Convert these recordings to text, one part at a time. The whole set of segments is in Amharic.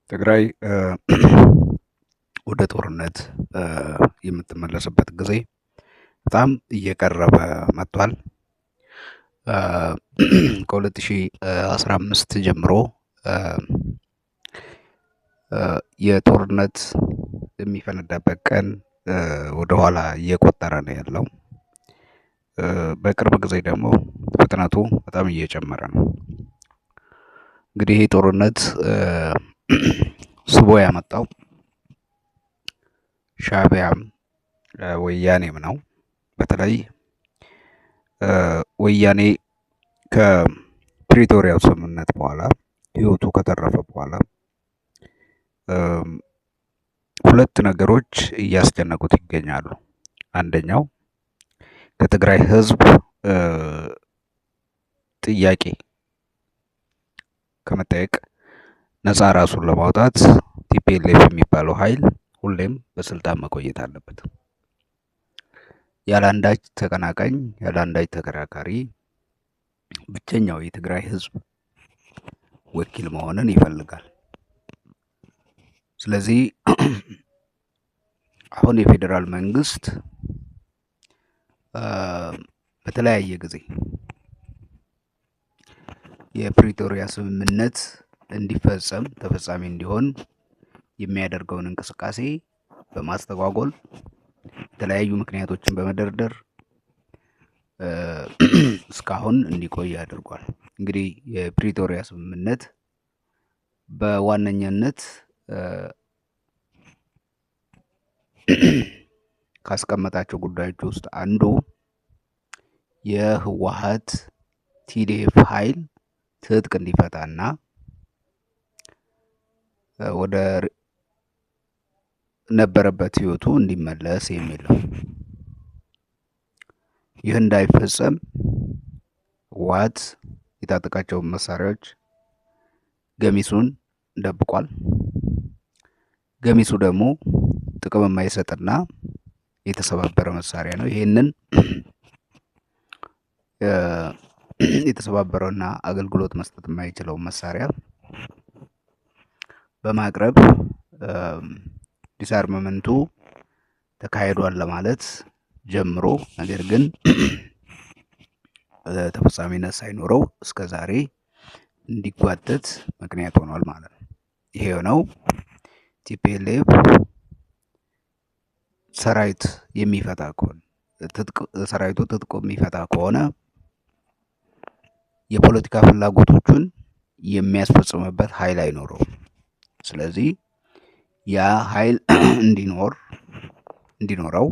ትግራይ ወደ ጦርነት የምትመለስበት ጊዜ በጣም እየቀረበ መጥቷል። ከ2015 ጀምሮ የጦርነት የሚፈነዳበት ቀን ወደኋላ እየቆጠረ ነው ያለው። በቅርብ ጊዜ ደግሞ ፍጥነቱ በጣም እየጨመረ ነው። እንግዲህ ይሄ ጦርነት ስቦ ያመጣው ሻዕቢያም ወያኔም ነው። በተለይ ወያኔ ከፕሪቶሪያው ስምምነት በኋላ ህይወቱ ከተረፈ በኋላ ሁለት ነገሮች እያስጨነቁት ይገኛሉ። አንደኛው ከትግራይ ህዝብ ጥያቄ ከመጠየቅ ነፃ ራሱን ለማውጣት ቲፒኤልኤፍ የሚባለው ኃይል ሁሌም በስልጣን መቆየት አለበት። ያለአንዳች ተቀናቃኝ፣ ያለአንዳች ተከራካሪ ብቸኛው የትግራይ ህዝብ ወኪል መሆንን ይፈልጋል። ስለዚህ አሁን የፌዴራል መንግስት በተለያየ ጊዜ የፕሪቶሪያ ስምምነት እንዲፈጸም ተፈጻሚ እንዲሆን የሚያደርገውን እንቅስቃሴ በማስተጓጎል የተለያዩ ምክንያቶችን በመደርደር እስካሁን እንዲቆይ አድርጓል። እንግዲህ የፕሪቶሪያ ስምምነት በዋነኛነት ካስቀመጣቸው ጉዳዮች ውስጥ አንዱ የህወሓት ቲዲኤፍ ኃይል ትጥቅ እንዲፈታና ወደ ነበረበት ህይወቱ እንዲመለስ የሚል ነው። ይህ እንዳይፈጸም ህወሓት የታጠቃቸውን መሳሪያዎች ገሚሱን ደብቋል። ገሚሱ ደግሞ ጥቅም የማይሰጥና የተሰባበረ መሳሪያ ነው። ይህንን የተሰባበረውና አገልግሎት መስጠት የማይችለው መሳሪያ በማቅረብ ዲስአርመመንቱ ተካሂዷል ለማለት ጀምሮ ነገር ግን ተፈጻሚነት ሳይኖረው እስከ ዛሬ እንዲጓተት ምክንያት ሆኗል ማለት ነው። ይሄ ነው ቲፒኤልኤፍ ሰራዊት የሚፈታ ከሆነ ሰራዊቱ ትጥቅ የሚፈታ ከሆነ የፖለቲካ ፍላጎቶቹን የሚያስፈጽምበት ኃይል አይኖረውም። ስለዚህ ያ ኃይል እንዲኖረው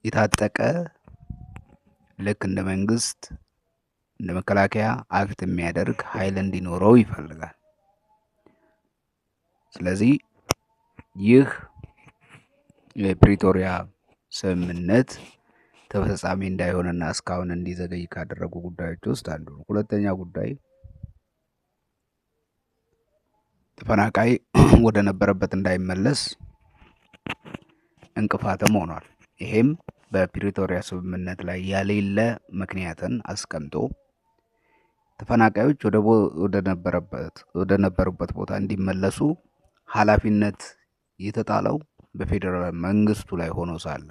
የታጠቀ ልክ እንደ መንግስት እንደ መከላከያ አክት የሚያደርግ ኃይል እንዲኖረው ይፈልጋል። ስለዚህ ይህ የፕሪቶሪያ ስምምነት ተፈጻሚ እንዳይሆንና እስካሁን እንዲዘገይ ካደረጉ ጉዳዮች ውስጥ አንዱ ነው። ሁለተኛ ጉዳይ ተፈናቃይ ወደ ነበረበት እንዳይመለስ እንቅፋትም ሆኗል። ይሄም በፕሪቶሪያ ስምምነት ላይ ያሌለ ምክንያትን አስቀምጦ ተፈናቃዮች ወደ ነበሩበት ቦታ እንዲመለሱ ኃላፊነት የተጣለው በፌዴራል መንግስቱ ላይ ሆኖ ሳለ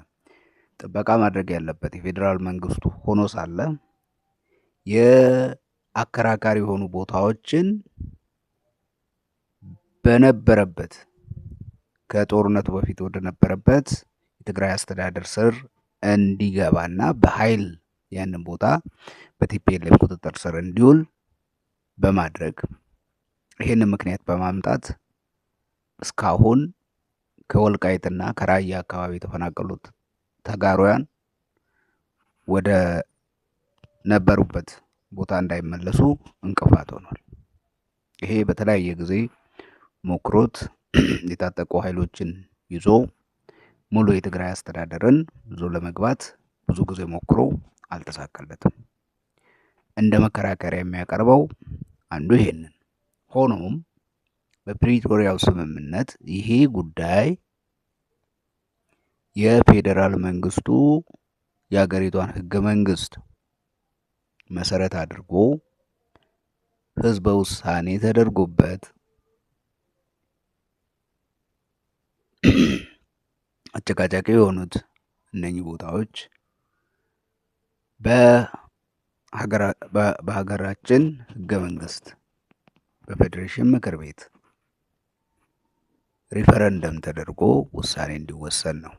ጥበቃ ማድረግ ያለበት የፌዴራል መንግስቱ ሆኖ ሳለ የአከራካሪ የሆኑ ቦታዎችን በነበረበት ከጦርነቱ በፊት ወደ ነበረበት የትግራይ አስተዳደር ስር እንዲገባና በኃይል ያንን ቦታ በቲፒኤልኤፍ ቁጥጥር ስር እንዲውል በማድረግ ይሄንን ምክንያት በማምጣት እስካሁን ከወልቃይትና ከራያ አካባቢ የተፈናቀሉት ተጋሩያን ወደ ነበሩበት ቦታ እንዳይመለሱ እንቅፋት ሆኗል። ይሄ በተለያየ ጊዜ ሞክሮት የታጠቁ ኃይሎችን ይዞ ሙሉ የትግራይ አስተዳደርን ይዞ ለመግባት ብዙ ጊዜ ሞክሮ አልተሳካለትም። እንደ መከራከሪያ የሚያቀርበው አንዱ ይሄንን ሆኖም በፕሪቶሪያው ስምምነት ይሄ ጉዳይ የፌዴራል መንግስቱ የሀገሪቷን ህገ መንግስት መሰረት አድርጎ ህዝበ ውሳኔ ተደርጎበት አጨቃጫቂ የሆኑት እነኚህ ቦታዎች በሀገራችን ህገ መንግስት በፌዴሬሽን ምክር ቤት ሪፈረንደም ተደርጎ ውሳኔ እንዲወሰን ነው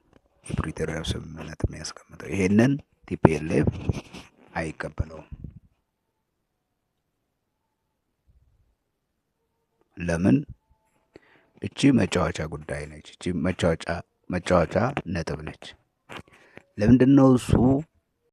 የፕሪቶሪያው ስምምነት የሚያስቀምጠው። ይሄንን ቲፒኤልኤፍ አይቀበለውም። ለምን? እቺ መጫወቻ ጉዳይ ነች። እቺ መጫወቻ ነጥብ ነች። ለምንድነው እሱ